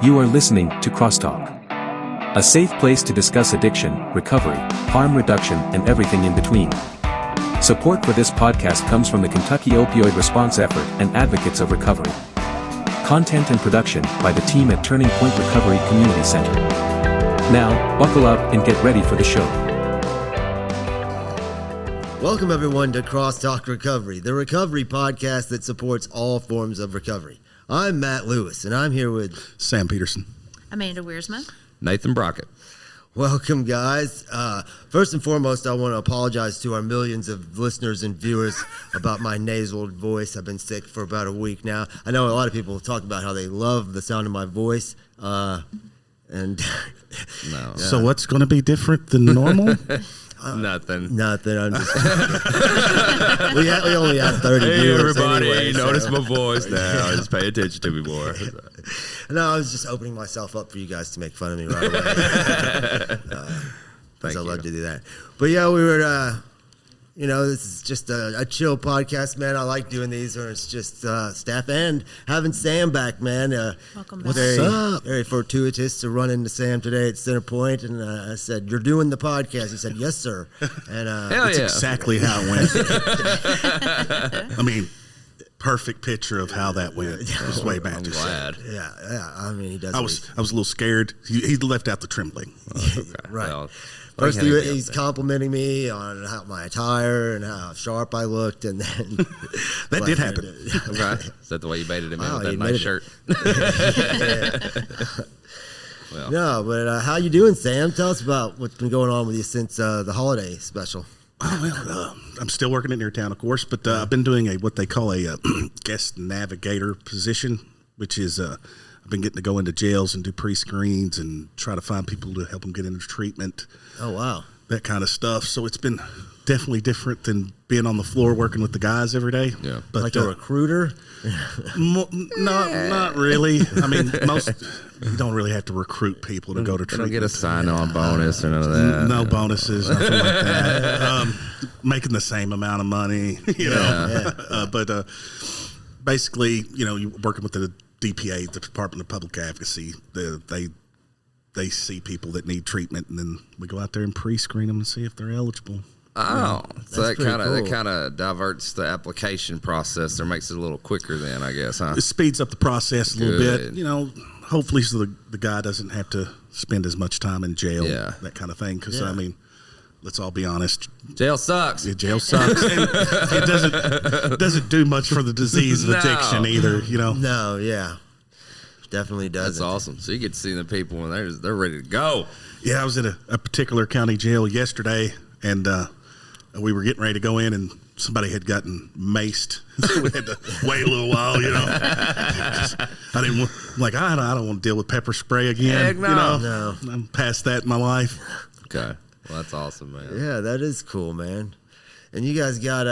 You are listening to CrossTalk, a safe place to discuss addiction, recovery, harm reduction, and everything in between. Support for this podcast comes from the Kentucky Opioid Response Effort and Advocates of Recovery. Content and production by the team at Turning Point Recovery Community Center. Now, buckle up and get ready for the show. Welcome everyone to CrossTalk Recovery, the recovery podcast that supports all forms of recovery. I'm Matt Lewis, and I'm here with Sam Peterson, Amanda Wiersma, Nathan Brockett. Welcome, guys. First and foremost, I want to apologize to our millions of listeners and viewers about my nasal voice. I've been sick for about a week now. I know a lot of people talk about how they love the sound of my voice. No. So what's going to be different than normal? Nothing. I'm just we only have 30 viewers everybody, anyway, notice my voice now. Just pay attention to me more. No, I was just opening myself up for you guys to make fun of me right away. Because I love to do that. But yeah, we were, this is just a chill podcast, man. I like doing these where it's just staff and having Sam back, man. Welcome back. What's up? Very fortuitous to run into Sam today at Center Point, and I said, "You're doing the podcast." He said, "Yes, sir." And that's exactly how it went. I mean, perfect picture of how that went. Just way back. I'm glad. Yeah. I mean, he does. I was a little scared. He left out the trembling. Okay. Right. Well, first, he's complimenting me on how my attire and how sharp I looked, and then that did happen. right. Is that the way you baited him in with he that nice shirt? Well. No, but how you doing, Sam? Tell us about what's been going on with you since the holiday special. Oh, well, I'm still working in Neartown, of course, but I've been doing what they call a guest navigator position, which is I've been getting to go into jails and do pre-screens and try to find people to help them get into treatment. Oh, wow. That kind of stuff. So it's been definitely different than being on the floor working with the guys every day. Yeah. But, like a recruiter? Not really. I mean, you don't really have to recruit people to go to treatment. Don't get a sign-on bonus or none of that. No bonuses, nothing like that. Making the same amount of money, but basically, you're working with the DPA, the Department of Public Advocacy. They see people that need treatment, and then we go out there and pre-screen them and see if they're eligible. Oh, so that cool. kind of diverts the application process or makes it a little quicker then, I guess, huh? It speeds up the process a little Good. bit, hopefully so the guy doesn't have to spend as much time in jail, that kind of thing, because, I mean, let's all be honest. Jail sucks. Yeah, jail sucks. And it doesn't do much for the disease of addiction either, No, yeah. Definitely doesn't. That's awesome. So you get to see the people when they're ready to go. Yeah, I was at a particular county jail yesterday, and we were getting ready to go in, and somebody had gotten maced. So we had to wait a little while, I don't want to deal with pepper spray again. Heck no. No. I'm past that in my life. Okay. Well, that's awesome, man. Yeah, that is cool, man. And you guys got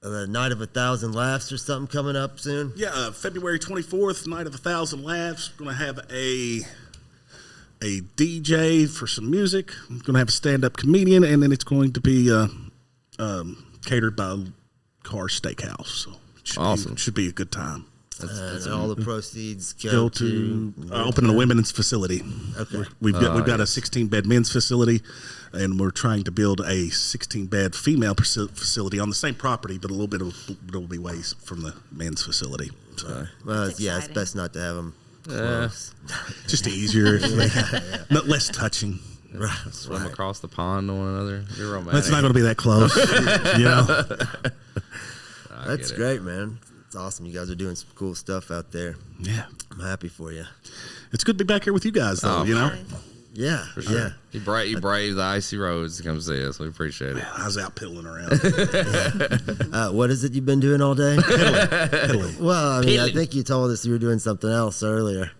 the Night of 1,000 Laughs or something coming up soon? Yeah, February 24th, Night of 1,000 Laughs. We're going to have a DJ for some music. I'm going to have a stand-up comedian, and then it's going to be catered by Car Steakhouse. So Awesome. Should be a good time. And all the proceeds Go to opening a women's facility. Okay. We've got a 16-bed men's facility, and we're trying to build a 16-bed female facility on the same property, but it'll be ways from the men's facility. So, it's best not to have them close. just easier, less touching. Right. Swim across the pond to one another. You're romantic. That's not going to be that close. That's great, man. It's awesome. You guys are doing some cool stuff out there. Yeah. I'm happy for you. It's good to be back here with you guys, though, Yeah, For sure. yeah. You brave the icy roads to come see us. We appreciate it. I was out piddling around. What is it you've been doing all day? Piddling. Well, I mean, I think you told us you were doing something else earlier.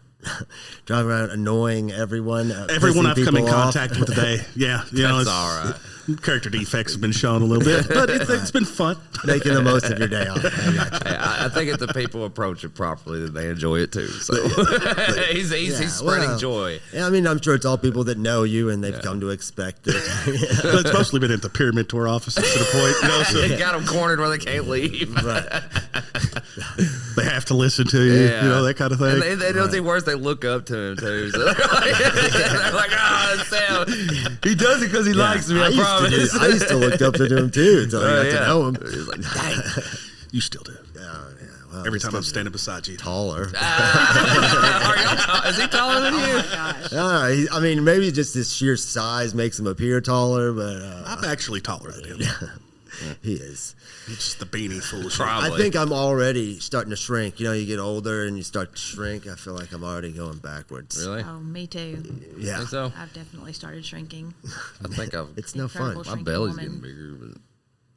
Driving around annoying everyone. Everyone I've come in contact with today. Yeah. That's all right. Character defects have been shown a little bit, but it's been fun. Making the most of your day off. I think if the people approach it properly, then they enjoy it too. So he's spreading joy. Yeah, I mean, I'm sure it's all people that know you and they've come to expect it. But it's mostly been at the Pyramid Tour office at Center Point. So they got them cornered where they can't leave. Right. they have to listen to you, Yeah. you know, that kind of thing. And they don't think worse. They look up to him too. So they're like, oh, Sam, he does it because he likes me. I promise. I used to look up to him too until I got to know him. He's like, dang. You still do. Well, Every time I'm standing beside you. taller. Is he taller than you? I mean, maybe just his sheer size makes him appear taller, but I'm actually taller than him. he is. He's just the beanie full of shit. Probably. I think I'm already starting to shrink. You know, you get older and you start to shrink. I feel like I'm already going backwards. Really? Oh, me too. Yeah. Think so? I've definitely started shrinking. I think I've. It's no fun. Incredible My shrinking belly's woman. getting bigger, but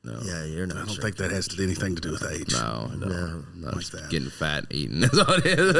no. Yeah, you're not. I don't shrinking. think that has anything to do with age. No. Like Just that. getting fat and eating. That's all it is.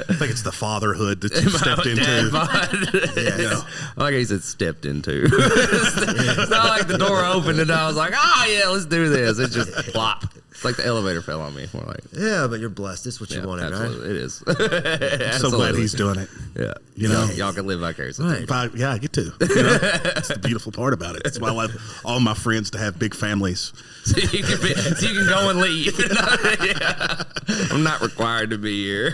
I think it's the fatherhood that you stepped Dad into. bod. Yes. I like he said stepped into. It's not like the door opened and I was like, yeah, let's do this. It's just plop. It's like the elevator fell on me. More like, Yeah, but you're blessed. That's what you wanted, right? absolutely. It is. I'm so glad he's doing it. Yeah. You know? Y'all can live vicariously. Right. I get to. You know? That's the beautiful part about it. That's why I love all my friends to have big families. So you can go and leave. Yeah. I'm not required to be here.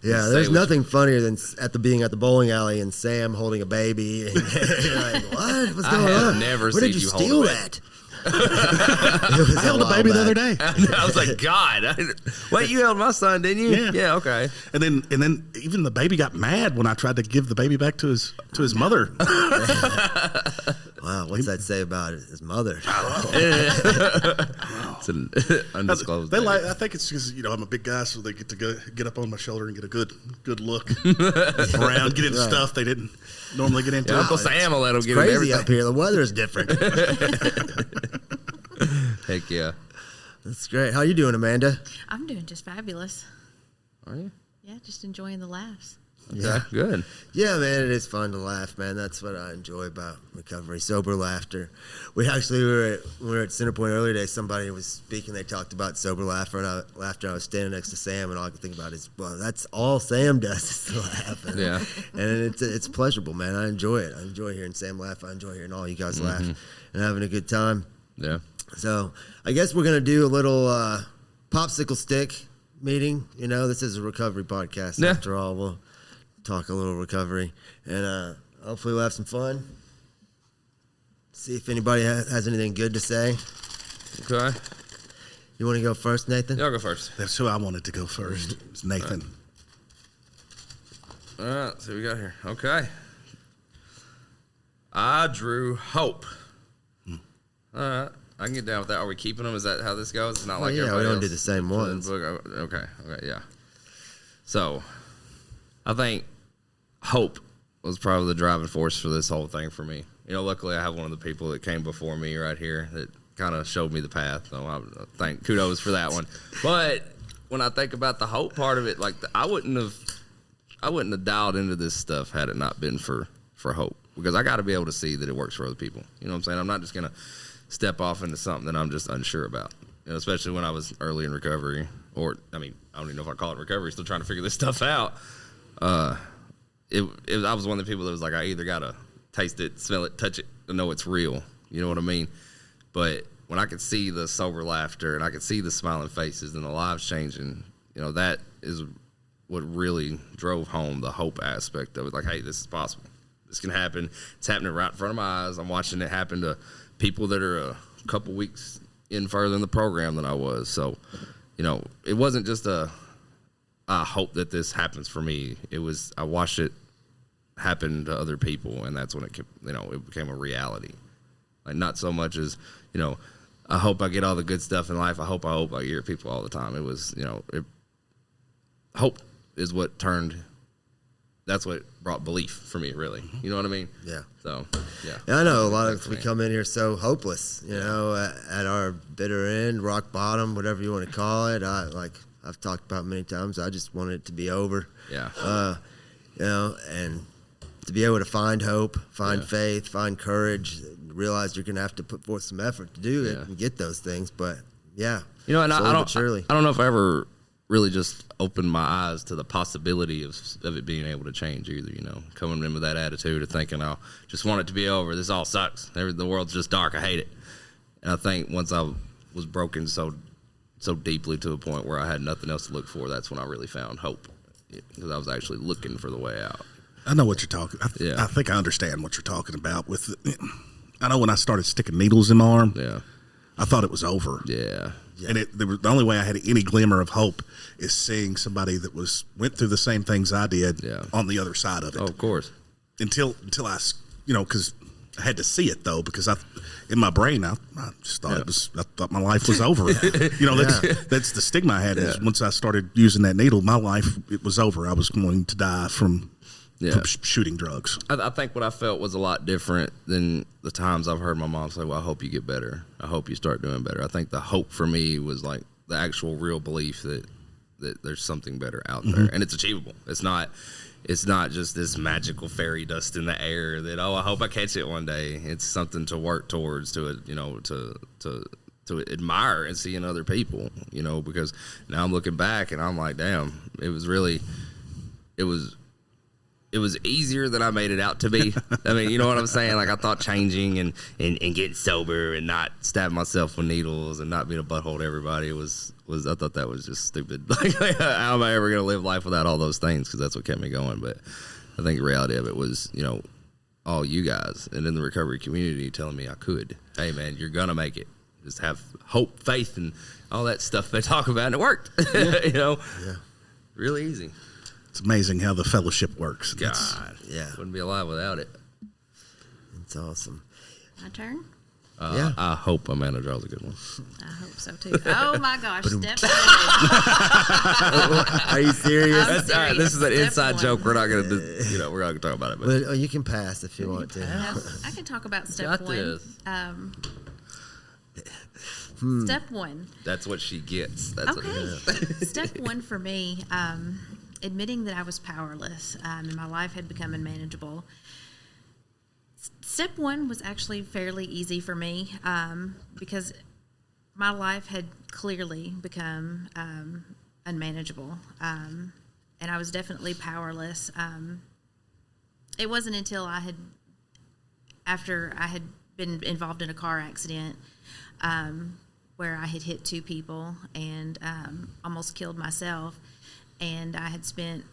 Yeah, Say there's what nothing funnier than being at the bowling alley and Sam holding a baby. And you're like, what? What's going have on? never Where seen did you you hold steal a that? I I held a baby the other day. I was like, God. Wait, you held my son, didn't you? Yeah. Yeah, okay. And then even the baby got mad when I tried to give the baby back to his mother. Wow, what's that say about his mother? It's an undisclosed. They name. like. I think it's because I'm a big guy, so they get to get up on my shoulder and get a good look around, get into stuff they didn't normally get into. Yeah, Uncle Sam will let him get Crazy everything. up here. The weather is different. Heck yeah. That's great. How you doing, Amanda? I'm doing just fabulous. Are you? Yeah, just enjoying the laughs. Yeah, good. Yeah, man, it is fun to laugh, man. That's what I enjoy about recovery, sober laughter. We were at Centerpoint earlier today. Somebody was speaking. They talked about sober laughter, and I was standing next to Sam, and all I could think about is, well, that's all Sam does is to laugh. And, Yeah. and it's pleasurable, man. I enjoy it. I enjoy hearing Sam laugh. I enjoy hearing all you guys laugh and having a good time. Yeah. So I guess we're gonna do a little popsicle stick meeting. You know, this is a recovery podcast. Yeah. After all, we'll talk a little recovery, and hopefully we'll have some fun. See if anybody has anything good to say. Okay. You want to go first, Nathan? Y'all go first. That's who I wanted to go first. It's Nathan. All right. So we got here. Okay. I drew hope. All right. I can get down with that. Are we keeping them? Is that how this goes? It's not like yeah, we everybody don't else do the same put in ones. the book? Okay. Okay. Yeah. So, I think hope was probably the driving force for this whole thing for me. You know, luckily I have one of the people that came before me right here that kind of showed me the path. So I thank kudos for that one. But when I think about the hope part of it, like I wouldn't have dialed into this stuff had it not been for hope, because I got to be able to see that it works for other people. You know what I'm saying? I'm not just gonna step off into something that I'm just unsure about. You know, especially when I was early in recovery, or I mean, I don't even know if I call it recovery. Still trying to figure this stuff out. I was one of the people that was like, I either gotta taste it, smell it, touch it to know it's real. You know what I mean? But when I could see the sober laughter and I could see the smiling faces and the lives changing, you know, that is what really drove home the hope aspect of it. Like, hey, this is possible. This can happen. It's happening right in front of my eyes. I'm watching it happen to people that are a couple weeks in further in the program than I was. So, you know, it wasn't just I hope that this happens for me. It was, I watched it happen to other people, and that's when it became a reality. Like, not so much as, you know, I hope I get all the good stuff in life. I hope I hear people all the time. It was, you know, hope is what that's what brought belief for me, really. You know what I mean? Yeah. So, yeah. Yeah, I know a lot of us, we come in here so hopeless, you know, at our bitter end, rock bottom, whatever you want to call it. I've talked about many times, I just wanted it to be over. Yeah. You know, and to be able to find hope, find faith, find courage, realize you're going to have to put forth some effort to do it and get those things. But yeah, You know, and I slowly but surely. don't know if I ever really just opened my eyes to the possibility of it being able to change either, you know, coming in with that attitude of thinking, I just want it to be over. This all sucks. The world's just dark. I hate it. And I think once I was broken so so deeply to a point where I had nothing else to look for, that's when I really found hope, because I was actually looking for the way out. I know what you're talking. I think I understand what you're talking about. I know when I started sticking needles in my arm, I thought it was over. Yeah. And the only way I had any glimmer of hope is seeing somebody that went through the same things I did on the other side of it. Oh, of course. Until I, because I had to see it though, because in my brain I just thought I thought my life was over. That's the stigma I had. Is once I started using that needle, my life, it was over. I was going to die from shooting drugs. I think what I felt was a lot different than the times I've heard my mom say, well, I hope you get better. I hope you start doing better. I think the hope for me was like the actual real belief that there's something better out there, and it's achievable. It's not just this magical fairy dust in the air that, I hope I catch it one day. It's something to work towards, to admire and see in other people, because now I'm looking back and I'm like, damn, it was easier than I made it out to be. I mean, you know what I'm saying? Like, I thought changing and getting sober and not stabbing myself with needles and not being a butthole to everybody was I thought that was just stupid. Like, how am I ever going to live life without all those things? Because that's what kept me going. But I think the reality of it was, all you guys and in the recovery community telling me I could. Hey, man, you're going to make it. Just have hope, faith, and all that stuff they talk about, and it worked. Really easy. It's amazing how the fellowship works. God, wouldn't be alive without it. It's awesome. My turn? I hope Amanda draws a good one. I hope so, too. Oh, my gosh. Step one. Are you serious? I'm All right, this is an Step inside one. joke. We're not going to, we're not going to talk about it. But Well, you can pass if you want to. I can talk about step Got one. this. Step one. That's what she gets. That's what it is. Okay. Step one for me, admitting that I was powerless and my life had become unmanageable. Step one was actually fairly easy for me because my life had clearly become unmanageable, and I was definitely powerless. It wasn't until after I had been involved in a car accident where I had hit two people and almost killed myself. And I had spent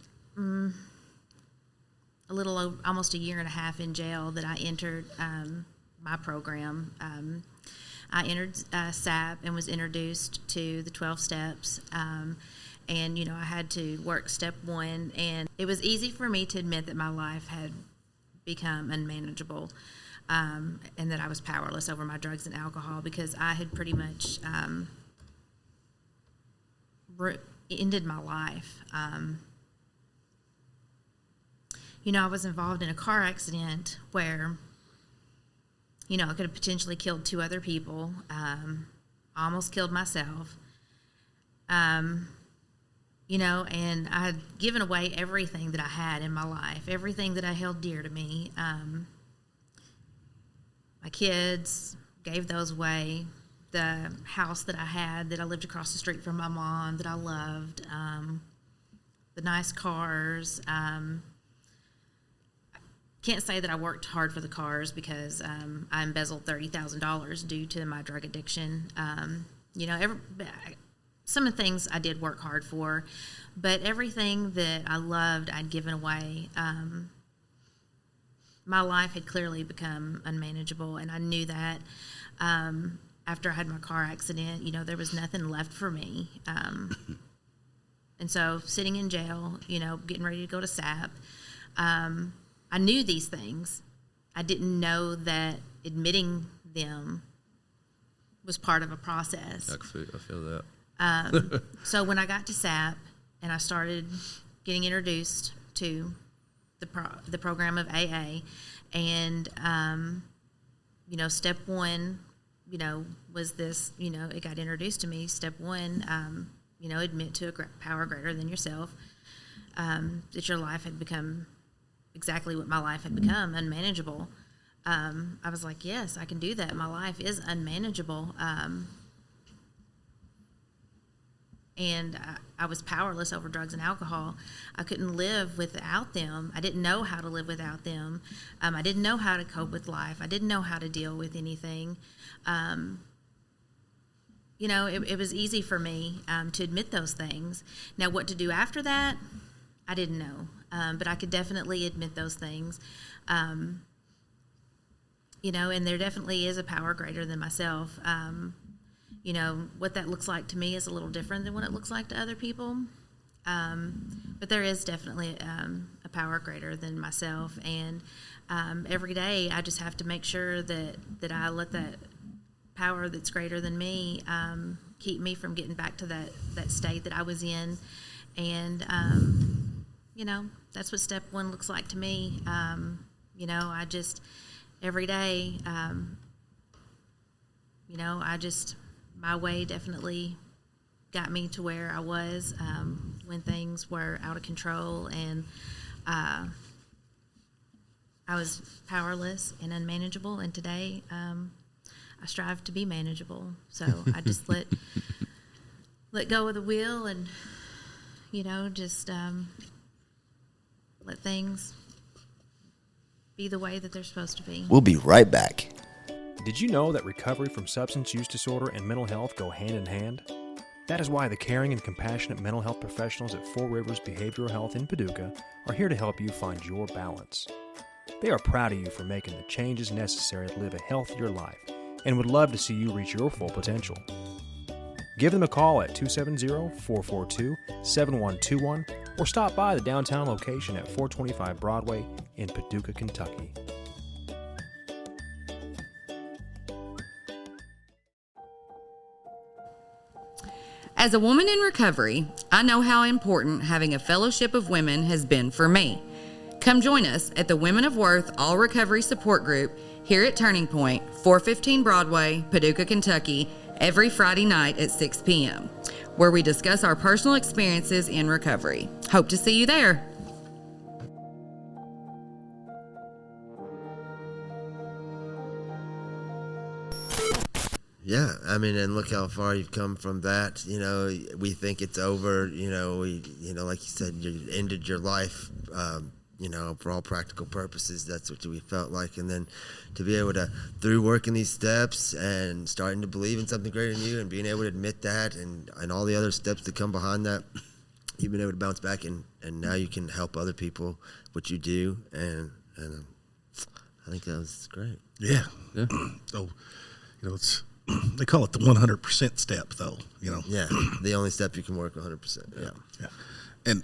almost a year and a half in jail that I entered my program. I entered SAP and was introduced to the 12 steps. And, I had to work step one. And it was easy for me to admit that my life had become unmanageable and that I was powerless over my drugs and alcohol because I had pretty much ended my life. I was involved in a car accident where, I could have potentially killed two other people. I almost killed myself. And I had given away everything that I had in my life, everything that I held dear to me. My kids, gave those away. The house that I had, that I lived across the street from my mom, that I loved, the nice cars. Can't say that I worked hard for the cars because I embezzled $30,000 due to my drug addiction. Some of the things I did work hard for, but everything that I loved, I'd given away. My life had clearly become unmanageable, and I knew that. After I had my car accident, there was nothing left for me. And so sitting in jail, getting ready to go to SAP, I knew these things. I didn't know that admitting them was part of a process. I feel that. So when I got to SAP and I started getting introduced to the program of AA, and, step one, was this, it got introduced to me. Step one, admit to a power greater than yourself, that your life had become exactly what my life had become, unmanageable. I was like, yes, I can do that. My life is unmanageable. And I was powerless over drugs and alcohol. I couldn't live without them. I didn't know how to live without them. I didn't know how to cope with life. I didn't know how to deal with anything. it was easy for me to admit those things. Now, what to do after that, I didn't know, but I could definitely admit those things. And there definitely is a power greater than myself. What that looks like to me is a little different than what it looks like to other people. But there is definitely a power greater than myself. And every day I just have to make sure that I let that power that's greater than me keep me from getting back to that state that I was in. And, that's what step one looks like to me. I just, every day, my way definitely got me to where I was when things were out of control, and I was powerless and unmanageable. And today, I strive to be manageable. So I just let go of the wheel, and just let things be the way that they're supposed to be. We'll be right back. Did you know that recovery from substance use disorder and mental health go hand in hand? That is why the caring and compassionate mental health professionals at Four Rivers Behavioral Health in Paducah are here to help you find your balance. They are proud of you for making the changes necessary to live a healthier life and would love to see you reach your full potential. Give them a call at 270-442-7121 or stop by the downtown location at 425 Broadway in Paducah, Kentucky. As a woman in recovery, I know how important having a fellowship of women has been for me. Come join us at the Women of Worth All Recovery Support Group here at Turning Point, 415 Broadway, Paducah, Kentucky, every Friday night at 6 p.m., where we discuss our personal experiences in recovery. Hope to see you there. Yeah, and look how far you've come from that. We think it's over. Like you said, you ended your life. For all practical purposes, that's what we felt like. And then to be able to, through working these steps and starting to believe in something greater than you, and being able to admit that, and all the other steps that come behind that, you've been able to bounce back, and now you can help other people, what you do, and I think that was great. Yeah. So, it's. They call it the 100% step, though. Yeah, the only step you can work 100%. Yeah. And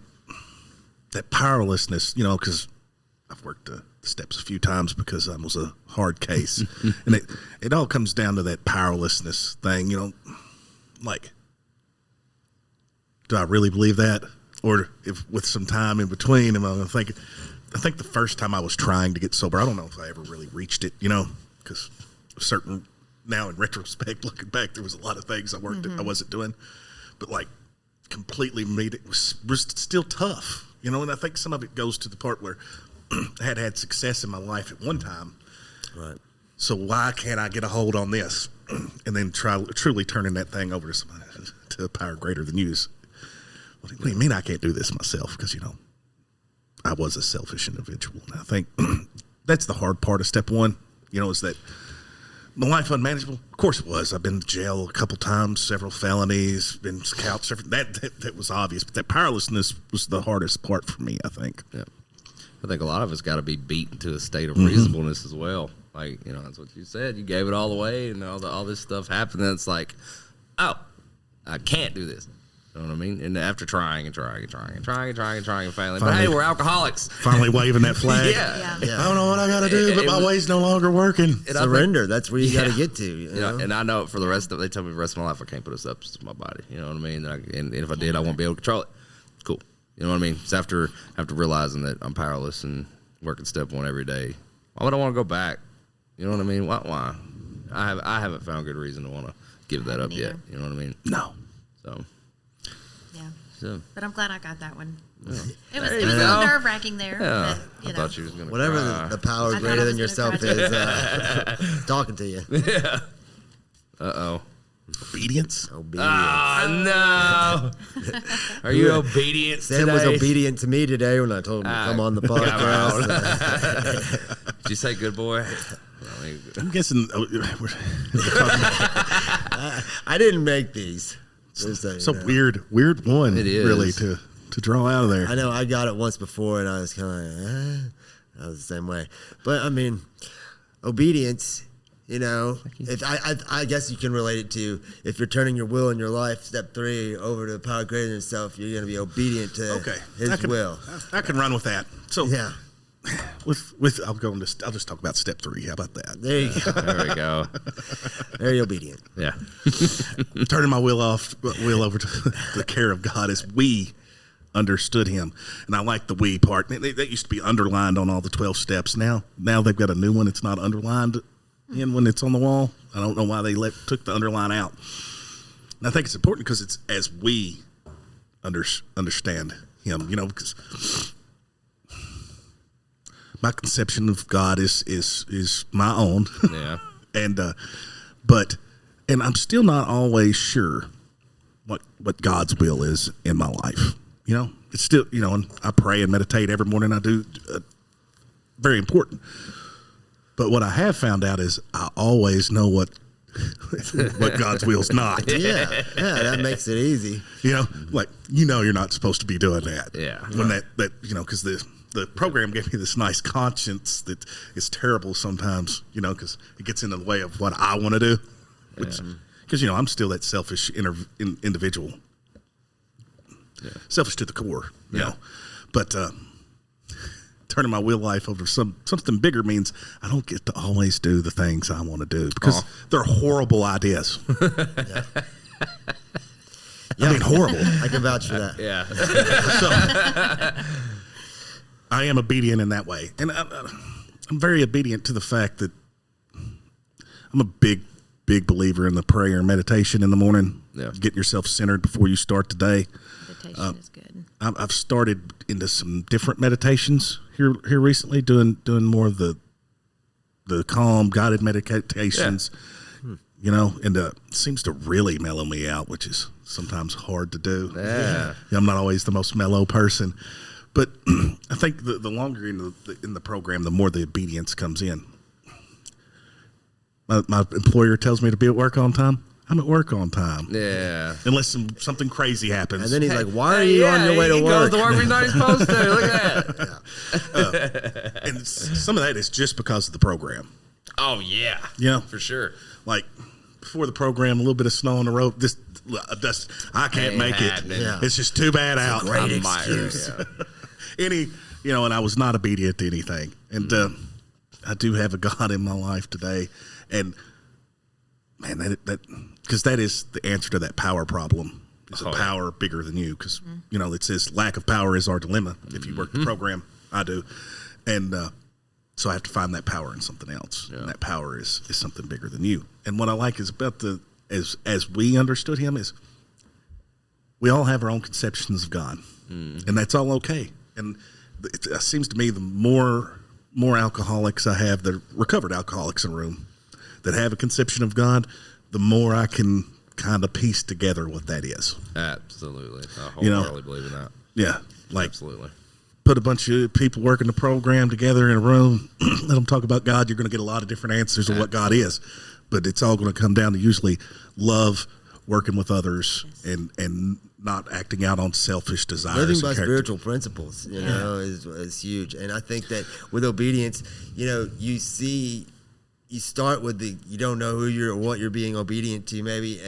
that powerlessness, because I've worked the steps a few times because I was a hard case, and it all comes down to that powerlessness thing. Like, do I really believe that, or if with some time in between, am I going to think? I think the first time I was trying to get sober, I don't know if I ever really reached it. Because certain. Now, in retrospect, looking back, there was a lot of things I I wasn't doing, but completely made it was still tough, and I think some of it goes to the part where I had success in my life at one time, right? So why can't I get a hold on this, and then truly turning that thing over to somebody, to a power greater than you? What do you mean I can't do this myself? Because I was a selfish individual, and I think that's the hard part of step one. Is that. My life unmanageable? Of course it was. I've been to jail a couple times, several felonies, been couch surfing. That was obvious, but that powerlessness was the hardest part for me, I think. Yeah. I think a lot of us got to be beaten to a state of reasonableness as well. That's what you said. You gave it all away, and all this stuff happened, and it's like, oh, I can't do this. You know what I mean? And after trying and failing. But hey, we're alcoholics. Finally waving that flag. Yeah. I don't know what I got to do, but my way's no longer working. Surrender. That's where you got to get to. And I know for the rest of, they tell me the rest of my life I can't put a substance in my body. You know what I mean? And if I did, I won't be able to control it. Cool. You know what I mean? It's after realizing that I'm powerless and working step one every day. Why would I want to go back? You know what I mean? Why? I haven't found good reason to want to give that up yet. You know what I mean? No. So. So. But I'm glad I got that one. Yeah. It was a go. little nerve-wracking there. Yeah. But, I thought you was going to whatever the power greater than yourself is talking to you. Yeah. Uh-oh. Obedience? No. Are you obedient Sam today? was obedient to me today when I told him to come on the podcast. Did you say good boy? I'm guessing I didn't make these. It's a weird one. It is. Really to draw out of there. I know I got it once before, and I was kind of like, I was the same way. But I mean, obedience. You know, if I guess you can relate it to if you're turning your will in your life, step 3, over to the power greater than self, you're going to be obedient to His will. I can run with that. So Yeah. with I'll just talk about step 3. How about that? There you go. There we go. Very obedient. Yeah. Turning my will over to the care of God as we understood Him. And I like the we part. That used to be underlined on all the 12 steps. Now they've got a new one. It's not underlined in when it's on the wall. I don't know why they took the underline out. And I think it's important because it's as we understand Him, because my conception of God is my own. Yeah. and I'm still not always sure what God's will is in my life. It's still, and I pray and meditate every morning. I do, very important. But what I have found out is I always know what God's will's not. Yeah, that makes it easy. You're not supposed to be doing that. Yeah. When that because the program gave me this nice conscience that is terrible sometimes, because it gets in the way of what I want to do. Because, I'm still that selfish individual. Yeah. Selfish to the core, you know. But turning my will life over to something bigger means I don't get to always do the things I want to do because they're horrible ideas. Yeah. I mean, horrible. I can vouch for that. Yeah. So I am obedient in that way. And I'm very obedient to the fact that I'm a big believer in the prayer and meditation in the morning. Yeah. Getting yourself centered before you start the day. Meditation is good. I've started into some different meditations here recently, doing more of the calm guided meditations. Yeah. And it seems to really mellow me out, which is sometimes hard to do. Yeah. I'm not always the most mellow person, but I think the longer in the program, the more the obedience comes in. My employer tells me to be at work on time. I'm at work on time. Yeah. Unless something crazy happens. And then he's like, why are you on your way to work? He goes to work when he's not supposed to. Look at that. And some of that is just because of the program. Oh, yeah. Yeah. For sure. Like, before the program, a little bit of snow on the road. I can't make it. Yeah. It's just too bad out. Great excuse. And I was not obedient to anything. And I do have a God in my life today. And, man, that because that is the answer to that power problem. Is a power bigger than you? Because, it says lack of power is our dilemma. If you work the program, I do. And so I have to find that power in something else. Yeah. And that power is something bigger than you. And what I like is about as we understood Him is we all have our own conceptions of God. And that's all okay. And it seems to me the more alcoholics I have, the recovered alcoholics in a room that have a conception of God, the more I can kind of piece together what that is. Absolutely. I wholeheartedly believe in that. Yeah. Like, absolutely. Put a bunch of people working the program together in a room, let them talk about God, you're going to get a lot of different answers of what God is. But it's all going to come down to usually love, working with others, and not acting out on selfish desires. Living by spiritual principles, is huge. And I think that with obedience, you start with you don't know who you're or what you're being obedient to maybe,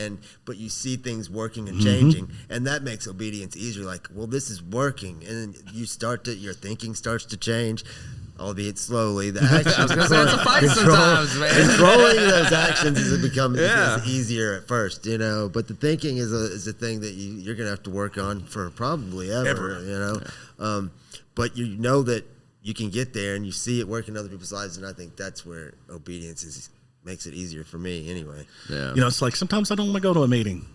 but you see things working and changing, and that makes obedience easier. Like, well, this is working, and then your thinking starts to change, albeit slowly. The actions, it's a fight sometimes, man. Controlling those actions becomes easier at first, but the thinking is a thing that you're gonna have to work on for probably ever. But you know that you can get there, and you see it work in other people's lives, and I think that's where obedience makes it easier for me anyway. Yeah. It's like sometimes I don't want to go to a meeting,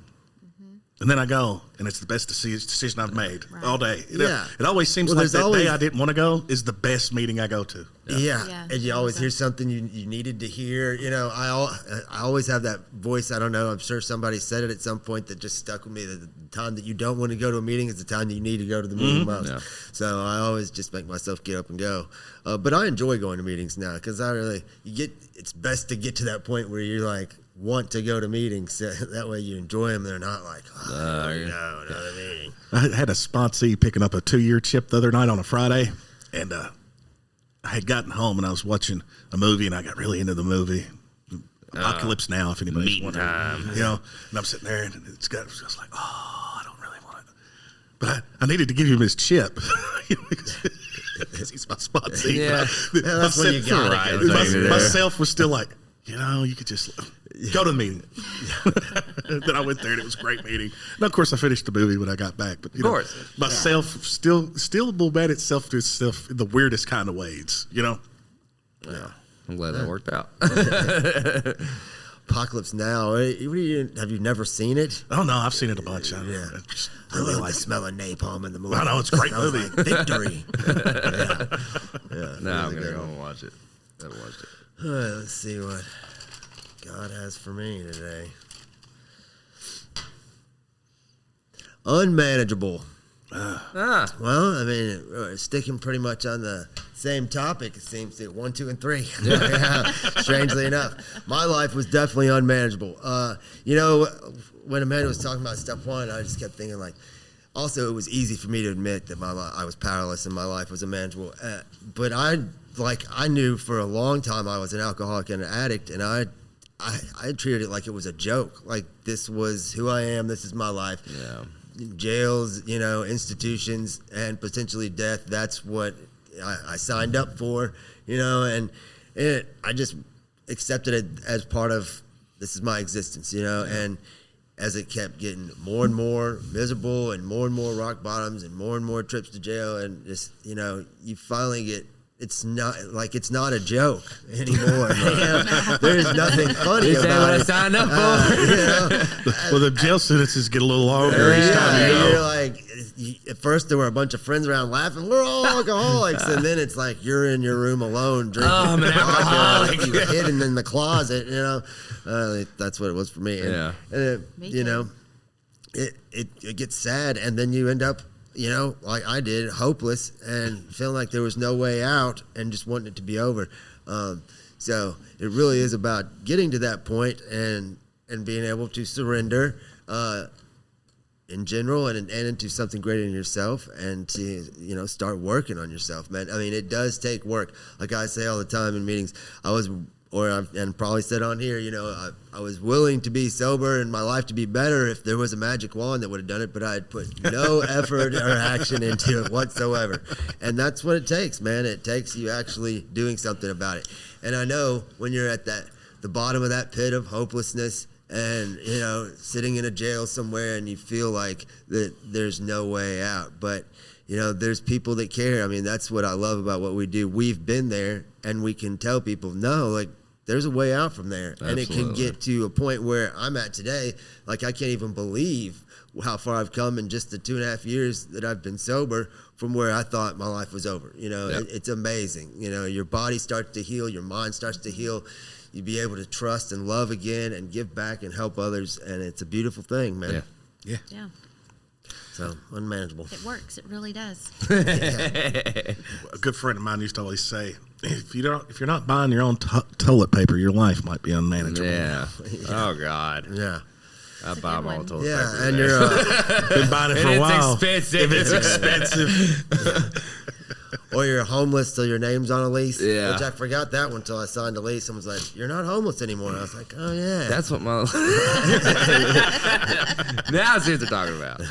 and then I go, and it's the best decision I've made all day. It always seems like that day I didn't want to go is the best meeting I go to. Yeah. And you always hear something you needed to hear. I always have that voice. I don't know. I'm sure somebody said it at some point that just stuck with me. The time that you don't want to go to a meeting is the time that you need to go to the meeting most. Yeah. So I always just make myself get up and go. But I enjoy going to meetings now because it's best to get to that point where you're like, want to go to meetings. So that way you enjoy them. They're not like, oh, no, another meeting. I had a sponsee picking up a 2-year chip the other night on a Friday, and I had gotten home and I was watching a movie, and I got really into the movie. Apocalypse Now, if anybody's wondering. You know, and I'm sitting there, and it's got, I was like, oh, I don't really want it. But I needed to give him his chip. Because he's my sponsee. Yeah, that's what you got. Myself was still like, you know, you could just go to the meeting. Then I went there, and it was a great meeting. And of course, I finished the movie when I got back. But you know, myself still will bad itself to itself in the weirdest kind of ways. You know. Yeah, I'm glad that worked out. Apocalypse Now. Have you never seen it? Oh no, I've seen it a bunch. I really like the smell of napalm in the movie. I know, it's a great movie. Like, victory. Now I'm gonna go and watch it. Never watched it. All right, let's see what God has for me today. Unmanageable. Well, I mean, sticking pretty much on the same topic, it seems to 1, 2, and 3. Yeah, strangely enough, my life was definitely unmanageable. You know, when Amanda was talking about step 1, I just kept thinking like, also it was easy for me to admit that I was powerless and my life was unmanageable. But I knew for a long time I was an alcoholic and an addict, and I treated it like it was a joke. Like, this was who I am. This is my life. Yeah. Jails, you know, institutions, and potentially death. That's what I signed up for, you know, and I just accepted it as part of, this is my existence, you know, and as it kept getting more and more miserable and more rock bottoms and more trips to jail, and just, you know, you finally get, it's not a joke anymore. You know? There's nothing funny about it. Is that what I signed up for? You know? Well, the jail sentences get a little longer each time you go. You're like, at first there were a bunch of friends around laughing, we're all alcoholics, and then it's like you're in your room alone drinking. Oh, I'm an alcoholic. You're hidden in the closet, you know. That's what it was for me. And, you know, it gets sad, and then you end up, you know, like I did, hopeless and feeling like there was no way out and just wanting it to be over. So it really is about getting to that point and being able to surrender in general and into something greater in yourself, and to, you know, start working on yourself, man. I mean, it does take work. Like I say all the time in meetings, and probably said on here, you know, I was willing to be sober and my life to be better if there was a magic wand that would have done it, but I had put no effort or action into it whatsoever. And that's what it takes, man. It takes you actually doing something about it. And I know when you're at the bottom of that pit of hopelessness, and, you know, sitting in a jail somewhere, and you feel like that there's no way out, but, you know, there's people that care. I mean, that's what I love about what we do. We've been there, and we can tell people, no, like, there's a way out from there. Absolutely. And it can get to a point where I'm at today, like, I can't even believe how far I've come in just the 2.5 years that I've been sober from where I thought my life was over. You know, it's amazing. You know, your body starts to heal, your mind starts to heal. You be able to trust and love again and give back and help others, and it's a beautiful thing, man. Yeah. So, unmanageable. It works. It really does. A good friend of mine used to always say, if you're not buying your own toilet paper, your life might be unmanageable. Yeah. Oh God. Yeah. I buy my own toilet paper. Yeah, and you're been buying it for a while. Expensive. If it's expensive. Or you're homeless till your name's on a lease. Yeah. Which I forgot that one until I signed a lease. Someone's like, you're not homeless anymore. And I was like, oh, yeah. That's what my... Now I see what they're talking about.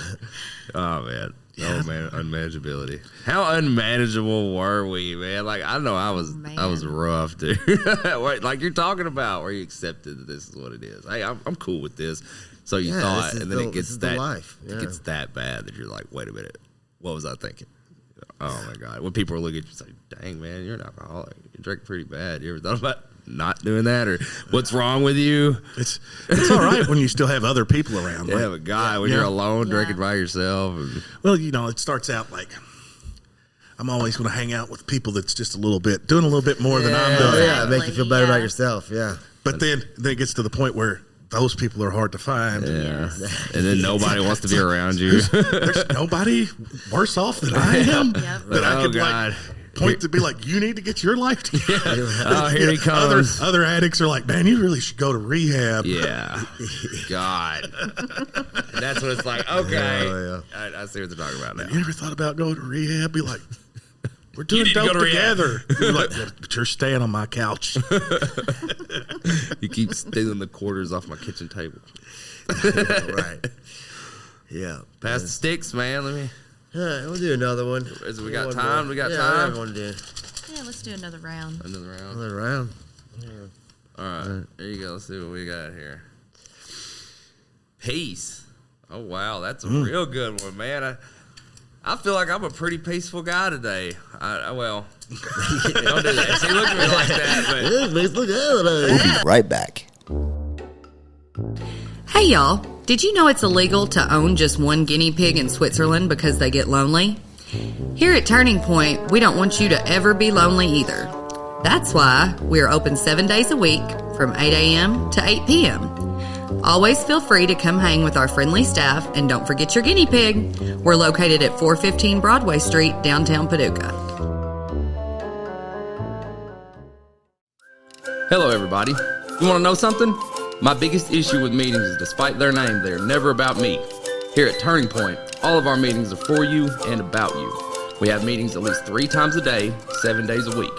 Oh, man. Yeah. Oh, man. Unmanageability. How unmanageable were we, man? Like, I know I was rough, dude. Like you're talking about, where you accepted that this is what it is. Hey, I'm cool with this. So you thought, and then it gets that life. Yeah. It gets that bad that you're like, wait a minute. What was I thinking? Oh, my God. When people are looking at you, it's like, dang, man, you're an alcoholic. You drink pretty bad. You ever thought about not doing that? Or what's wrong with you? It's all right when you still have other people around. Yeah, but God, when you're alone drinking by yourself. Well, you know, it starts out like, I'm always going to hang out with people that's just doing a little bit more than I'm doing. Yeah, make you feel better about yourself, But then it gets to the point where those people are hard to find. Yeah. And then nobody wants to be around you. There's nobody worse off than I am. Yep. That I could God. point to be like, you need to get your life together. Oh, here he comes. Other addicts are like, man, you really should go to rehab. Yeah. God. And that's what it's like. Okay. Oh, I see what they're talking about now. You ever thought about going to rehab? Be like, we're doing need to go dope to rehab. together. You're like, but you're staying on my couch. You keep stealing the quarters off my kitchen table. Right. Yeah. Pass the sticks, man. Let me. All right, we'll do another one. We got time? We got yeah, time? I want to do Yeah, let's do another round. Another round. another round. All right. There you go. Let's see what we got here. Peace. Oh, wow. That's a real good one, man. I feel like I'm a pretty peaceful guy today. Well, don't do that. See, look at me like that. We'll be Right back. Hey y'all, did you know it's illegal to own just one guinea pig in Switzerland because they get lonely? Here at Turning Point, we don't want you to ever be lonely either. That's why we're open 7 days a week from 8 a.m. to 8 p.m. Always feel free to come hang with our friendly staff, and don't forget your guinea pig. We're located at 415 Broadway Street, downtown Paducah. Hello, everybody. You want to know something? My biggest issue with meetings is despite their name, they are never about me. Here at Turning Point, all of our meetings are for you and about you. We have meetings at least 3 times a day, 7 days a week.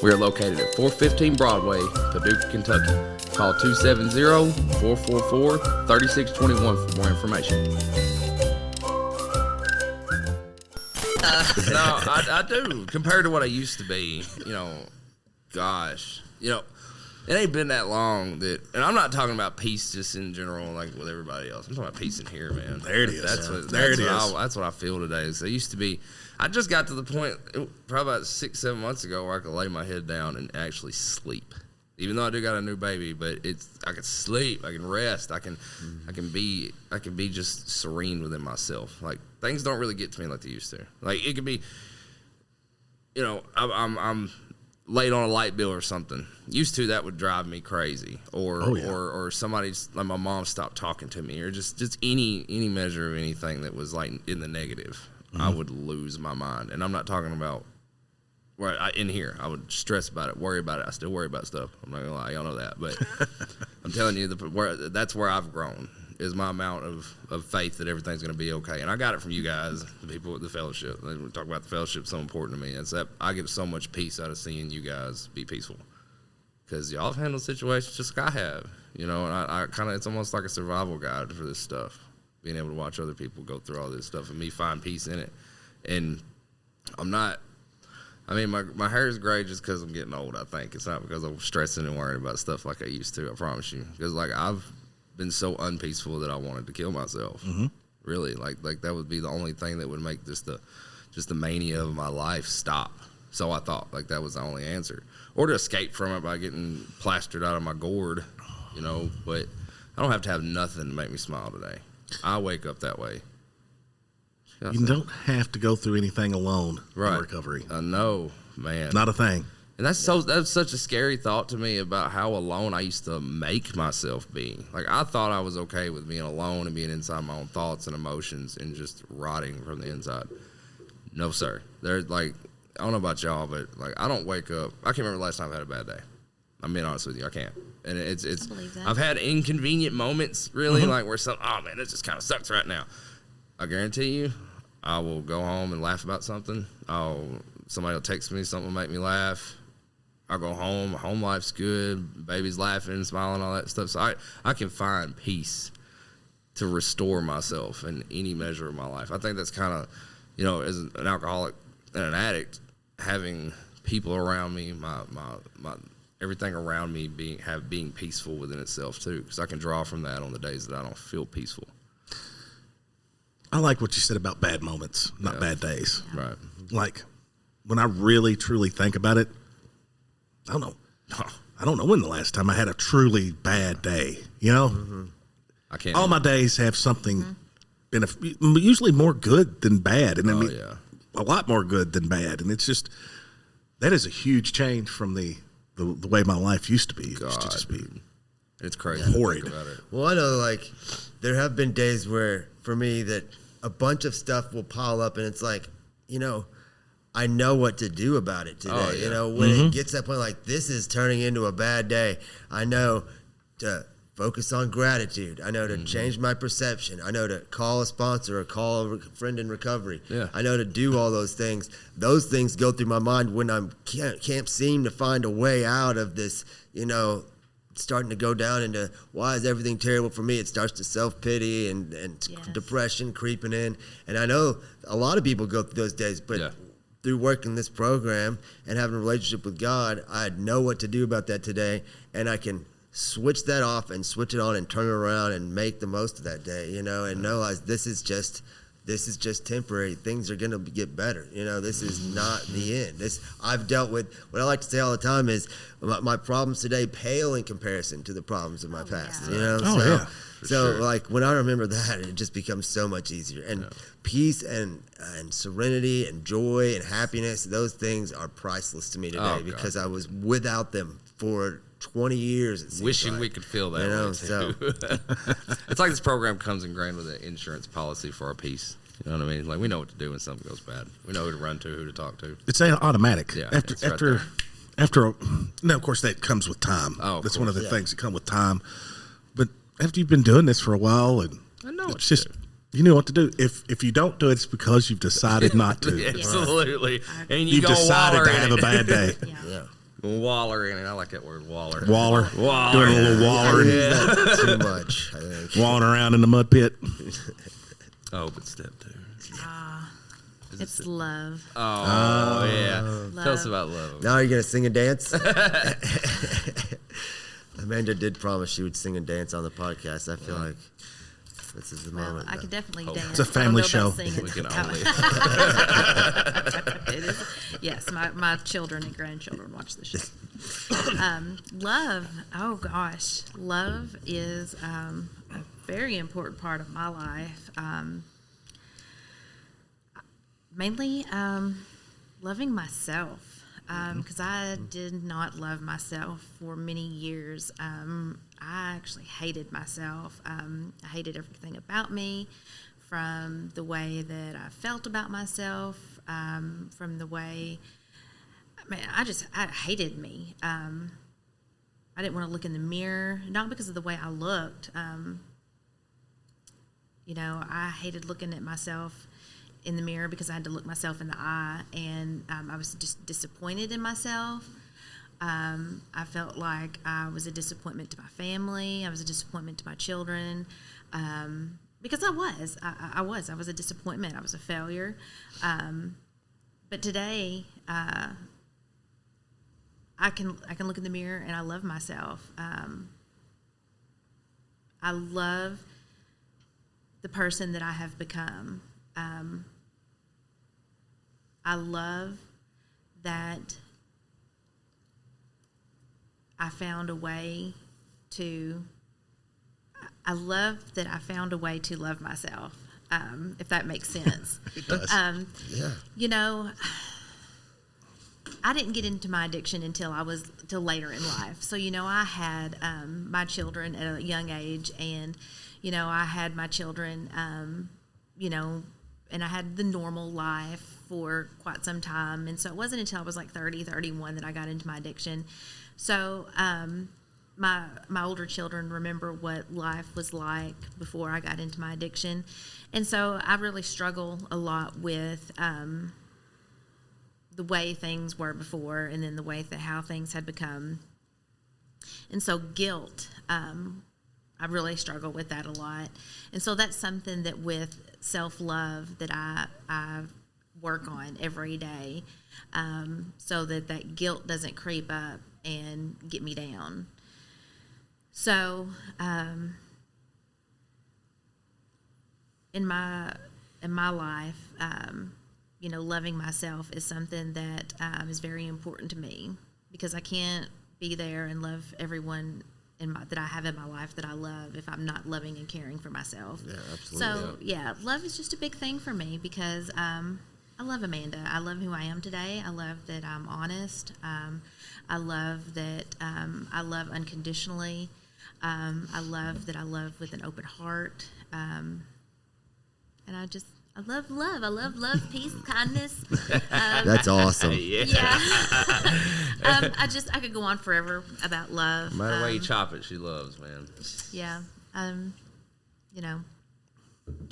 We are located at 415 Broadway, Paducah, Kentucky. Call 270-444-3621 for more information. No, I do. Compared to what I used to be, gosh, it ain't been that long that, and I'm not talking about peace just in general, like with everybody else. I'm talking about peace in here, man. There it is. That's what I feel today. So it used to be, I just got to the point, probably about 6-7 months ago, where I could lay my head down and actually sleep. Even though I do got a new baby, but I can sleep, I can rest, I can be just serene within myself. Like, things don't really get to me like they used to. Like, it could be, I'm late on a light bill or something. Used to, that would drive me crazy. Or somebody's, like my mom stopped talking to me, or just any measure of anything that was like in the negative. I would lose my mind. And I'm not talking about in here. I would stress about it, worry about it. I still worry about stuff. I'm not gonna lie, y'all know that. But I'm telling you, that's where I've grown, is my amount of faith that everything's gonna be okay. And I got it from you guys, the people at the fellowship. We talk about the fellowship, so important to me. It's that I get so much peace out of seeing you guys be peaceful, because y'all have handled situations just like I have, and I kind of, it's almost like a survival guide for this stuff, being able to watch other people go through all this stuff and me find peace in it. And my hair is gray just because I'm getting old, I think. It's not because I'm stressing and worrying about stuff like I used to, I promise you. Because, I've been so unpeaceful that I wanted to kill myself. Mm-hmm. Really. Like that would be the only thing that would make just the mania of my life stop. So I thought, that was the only answer. Or to escape from it by getting plastered out of my gourd, But I don't have to have nothing to make me smile today. I wake up that way. You don't have to go through anything alone in recovery. I know, man. Not a thing. And that's such a scary thought to me about how alone I used to make myself be. Like, I thought I was okay with being alone and being inside my own thoughts and emotions and just rotting from the inside. No, sir. There's I don't know about y'all, but I don't wake up. I can't remember the last time I've had a bad day. I'm being honest with you. I can't. And it's I believe that. I've had inconvenient moments, really, where oh man, this just kind of sucks right now. I guarantee you, I will go home and laugh about something. Somebody will text me, something will make me laugh. I'll go home. Home life's good. Baby's laughing, smiling, all that stuff. So I can find peace to restore myself in any measure of my life. I think that's kind of, as an alcoholic and an addict, having people around me, my everything around me being peaceful within itself too, because I can draw from that on the days that I don't feel peaceful. I like what you said about bad moments, not bad days. Right. Like, when I really, truly think about it, I don't know. I don't know when the last time I had a truly bad day, I can't. All my days have something, usually more good than bad. And a lot more good than bad. And it's just, that is a huge change from the way my life used to be. It used to just be It's crazy. Horrid. About it. Well, I know, there have been days where, for me, that a bunch of stuff will pile up, and it's I know what to do about it today. Oh, yeah. You know, when it gets to that point, like this is turning into a bad day, I know to focus on gratitude. I know to change my perception. I know to call a sponsor or call a friend in recovery. Yeah. I know to do all those things. Those things go through my mind when I can't seem to find a way out of this, you know, starting to go down into why is everything terrible for me. It starts to self-pity and Yes. depression creeping in. And I know a lot of people go through those days, but through working this program and having a relationship with God, I know what to do about that today, and I can switch that off and switch it on and turn it around and make the most of that day, you know, and realize this is just temporary. Things are going to get better. You know, this is not the end. I've dealt with, what I like to say all the time is my problems today pale in comparison to the problems of my past, you know? So like when I remember that, it just becomes so much easier. And peace and serenity and joy and happiness, those things are priceless to me today because I was without them for 20 years. It seems Wishing like. we could feel that. You know, way too. It's like this program comes ingrained with an insurance policy for our peace. You know what I mean? Like we know what to do when something goes bad. We know who to run to, who to talk to. It's automatic. Yeah, After now, of course, that comes with time. Oh, that's one of the things that come with time. But after you've been doing this for a while, and I know it's just you know what to do. If you don't do it, it's because you've decided not to. Absolutely. And You've decided to have a bad day. Yeah. Waller in it. I like that word, waller. Waller. Doing a little wallering. That too much, I think. Walling around in the mud pit. Oh, but step two. It's love. Oh, yeah. Love. Tell us about love. Now are you going to sing and dance? Amanda did promise she would sing and dance on the podcast. I feel like this is the Well, moment. I could definitely dance. It's a family show. We can only. It is. Yes, my children and grandchildren watch the show. Love. Oh gosh, love is a very important part of my life. Mainly loving myself, because I did not love myself for many years. I actually hated myself. I hated everything about me, from the way that I felt about myself, from the way, I hated me. I didn't want to look in the mirror, not because of the way I looked. You know, I hated looking at myself in the mirror because I had to look myself in the eye, and I was just disappointed in myself. I felt like I was a disappointment to my family. I was a disappointment to my children, because I was a disappointment. I was a failure. But today, I can look in the mirror and I love myself. I love the person that I have become. I love that I found a way to love myself, if that makes sense. It does. Yeah. You know, I didn't get into my addiction until later in life. So, you know, I had my children at a young age, and, you know, I had my children, you know, and I had the normal life for quite some time. And so it wasn't until I was like 30, 31 that I got into my addiction. So my older children remember what life was like before I got into my addiction. And so I really struggle a lot with the way things were before, and then the way that how things had become. And so guilt, I really struggle with that a lot. And so that's something that with self-love that I work on every day, so that guilt doesn't creep up and get me down. So in my life, you know, loving myself is something that is very important to me, because I can't be there and love everyone that I have in my life that I love if I'm not loving and caring for myself. Yeah, absolutely. So, yeah, love is just a big thing for me, because I love Amanda. I love who I am today. I love that I'm honest. I love that I love unconditionally. I love that I love with an open heart. And I love love. I love love, peace, kindness. That's awesome. Yeah. I could go on forever about love. No matter way you chop it, she loves, man. Yeah. You know.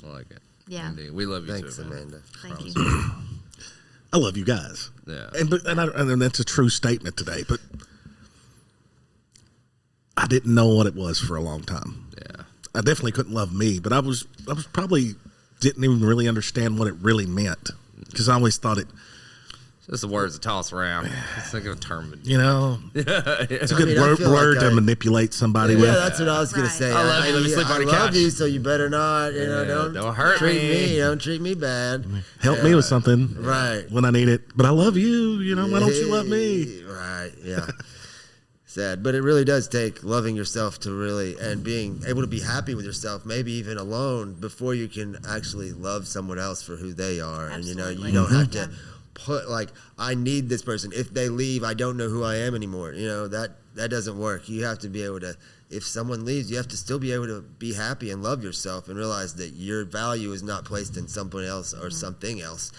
I like it. Yeah. Indeed. We love you Thanks, too, man. Amanda. Thank you. I love you guys. Yeah. And that's a true statement today, but I didn't know what it was for a long time. Yeah. I definitely couldn't love me, but I was probably didn't even really understand what it really meant because I always thought it, Just the words to toss around. It's like a term. you know, it's a good I feel word like to manipulate somebody Yeah, with. that's what I was gonna Right. say. I love you, let me sleep on I the love couch. you, so you better not. You know, Yeah, don't hurt treat me. Don't treat me bad. Help me with something, Right. when I need it. But I love you. You know, why don't you love me? Right. Yeah. Sad, but it really does take loving yourself to really and being able to be happy with yourself, maybe even alone, before you can actually love someone else for who they are. And you Absolutely. don't have to put like, I need this person. If they leave, I don't know who I am anymore. You know, that doesn't work. You have to be able to, if someone leaves, you have to still be able to be happy and love yourself and realize that your value is not placed in someone else or something else,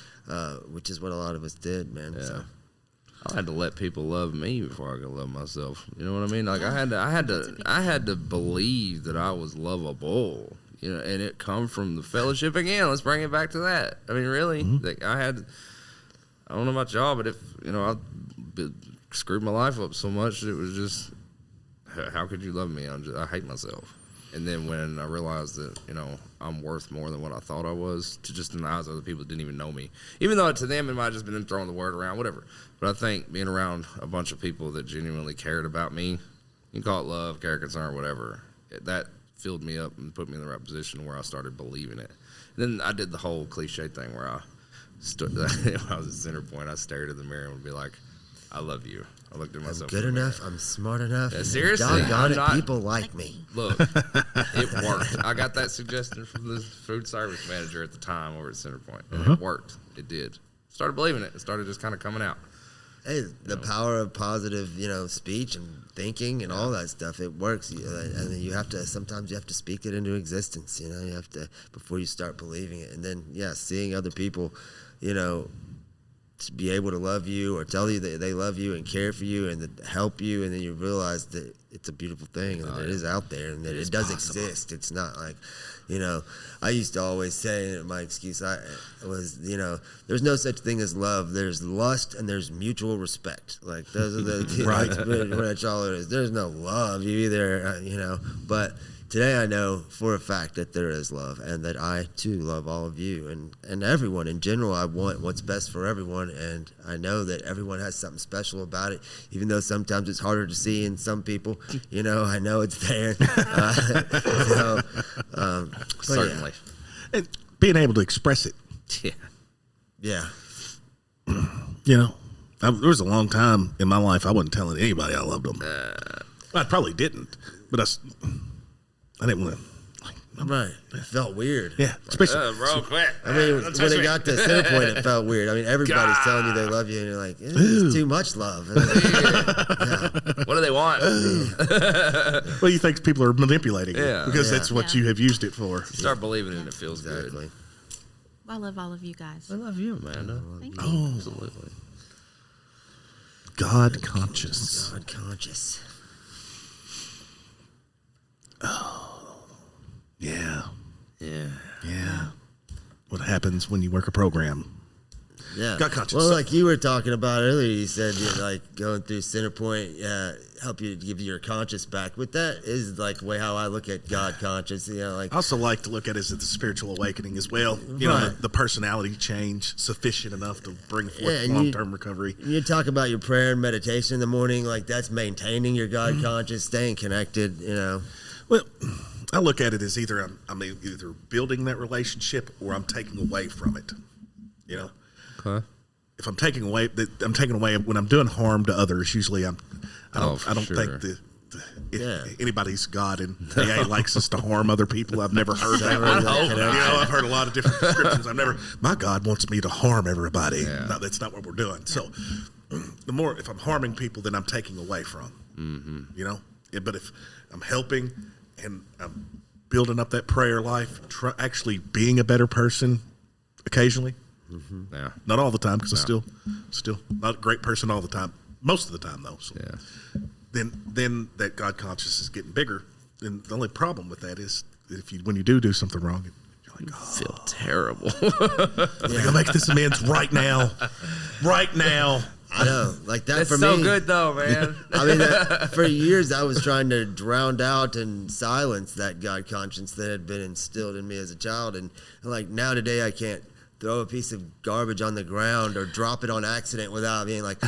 which is what a lot of us did, man. Yeah. So. I had to let people love me before I could love myself. You know what I mean? Like I had to believe that I was lovable. You know, and it come from the fellowship again. Let's bring it back to that. I mean, really, like I don't know about y'all, but if you know, I screwed my life up so much that it was just, how could you love me? I hate myself. And then when I realized that, you know, I'm worth more than what I thought I was, to just in the eyes of other people that didn't even know me. Even though to them it might have just been them throwing the word around, whatever. But I think being around a bunch of people that genuinely cared about me, you can call it love, care, concern, whatever, that filled me up and put me in the right position where I started believing it. And then I did the whole cliche thing where I stood, when I was at center point, I stared at the mirror and would be like, I love you. I looked at myself. I'm good enough. I'm smart enough. Yeah, seriously, Doggone I'm it, not- people like me. Look, it worked. I got that suggestion from the food service manager at the time over at Centerpoint, and it worked. It did. Started believing it. It started just kind of coming out. Hey, the power of positive, speech and thinking and all that stuff, it works. And then sometimes you have to speak it into existence, you have to, before you start believing it. And then, seeing other people, to be able to love you or tell you that they love you and care for you and that help you, and then you realize that it's a beautiful thing and that it is out there and that it does exist. It's not like, I used to always say, my excuse was, there's no such thing as love. There's lust and there's mutual respect. Like those are the Right. that's all it is. There's no love. You either, but today I know for a fact that there is love and that I too love all of you and everyone in general. I want what's best for everyone, and I know that everyone has something special about it, even though sometimes it's harder to see in some people. I know it's there. Certainly. And being able to express it, Yeah. Yeah. there was a long time in my life I wasn't telling anybody I loved them. I probably didn't, but I didn't want to. Right. It felt weird. Yeah, especially Bro, quit. I mean, when it got to center point, it felt weird. I mean, everybody's telling you they love you, and you're like, it's too much love. What do they want? well, you think people are manipulating you Yeah. because Yeah. that's what Yeah. you have used it for. Start believing it and it feels Exactly. good. I love all of you guys. I love you, Amanda. Thank you. Oh, Absolutely. God conscious. God conscious. Yeah, Yeah. yeah. What happens when you work a program? Yeah. God conscious. Well, like you were talking about earlier, you said like going through Centerpoint help you give your conscience back. But that is like the way how I look at God conscious. Like I also like to look at it as the spiritual awakening as well. Right. The personality change sufficient enough to bring forth and long-term recovery. you talk about your prayer and meditation in the morning, like that's maintaining your God conscious, staying connected. Well, I look at it as either I'm either building that relationship or I'm taking away from it. Okay. If I'm taking away, when I'm doing harm to others. Usually, I don't for think sure. if anybody's God and AA likes us to harm other people. I've never heard that. I've heard a lot of different descriptions. My God wants me to harm everybody. Yeah. No, that's not what we're doing. So, the more if I'm harming people, then I'm taking away from. But if I'm helping and I'm building up that prayer life, actually being a better person, occasionally. Yeah. Not all the time, because I'm still not a great person all the time. Most of the time, though. So. Yeah. Then that God conscious is getting bigger. And the only problem with that is when you do something wrong, you're like, oh, Feel terrible. I'm gonna make this amends right now. Right now. I know, like that That's for so me. good though, man. I mean, for years I was trying to drown out and silence that God conscience that had been instilled in me as a child, and like now today I can't throw a piece of garbage on the ground or drop it on accident without being like.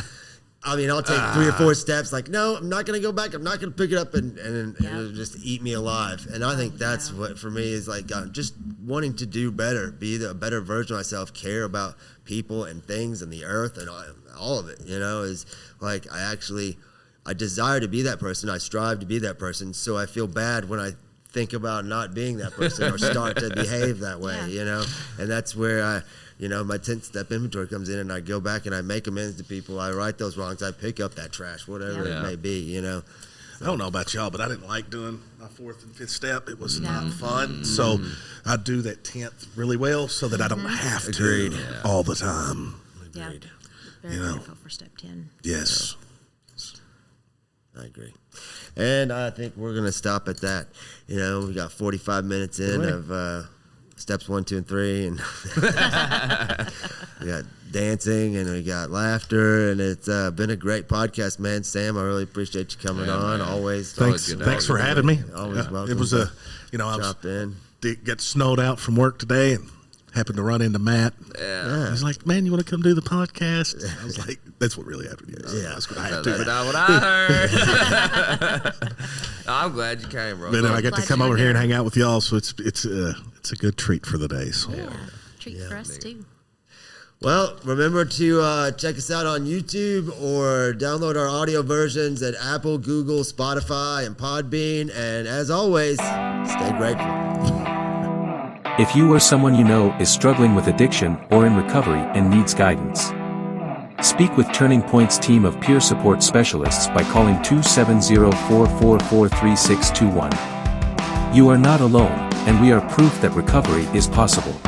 I mean, I'll take 3 or 4 steps. Like, no, I'm not going to go back. I'm not going to pick it up, and it'll just eat me alive. And I think that's what for me is like just wanting to do better, be a better version of myself, care about people and things and the earth and all of it. You know, is like I desire to be that person. I strive to be that person. So I feel bad when I think about not being that person or start to behave that way. Yeah. You know, and that's where my 10-step inventory comes in, and I go back and I make amends to people. I right those wrongs. I pick up that trash, whatever it may be, you know. I don't know about y'all, but I didn't like doing my 4th and 5th step. It was not fun. So I do that 10th really well so that I don't have to all the time. Yeah. Very grateful for step 10. Yes. I agree. And I think we're going to stop at that. You know, we got 45 minutes in of steps 1, 2, and 3, and we got dancing and we got laughter, and it's been a great podcast, man. Sam, I really appreciate you coming on. Man. Always. Thanks for having me. Always welcome. It was I got snowed out from work today and happened to run into Matt. Yeah. He's like, man, you want to come do the podcast? I was like, that's what really happened. That's what I had to That's do. not what I heard. I'm glad you came, bro. But I got to Glad come you over were here and here. hang out with y'all, so it's a good treat for the day. So. Yeah. Treat for us, too. Well, remember to check us out on YouTube or download our audio versions at Apple, Google, Spotify, and Podbean. And as always, stay grateful. If you or someone you know is struggling with addiction or in recovery and needs guidance, speak with Turning Point's team of peer support specialists by calling 270-444-3621. You are not alone, and we are proof that recovery is possible.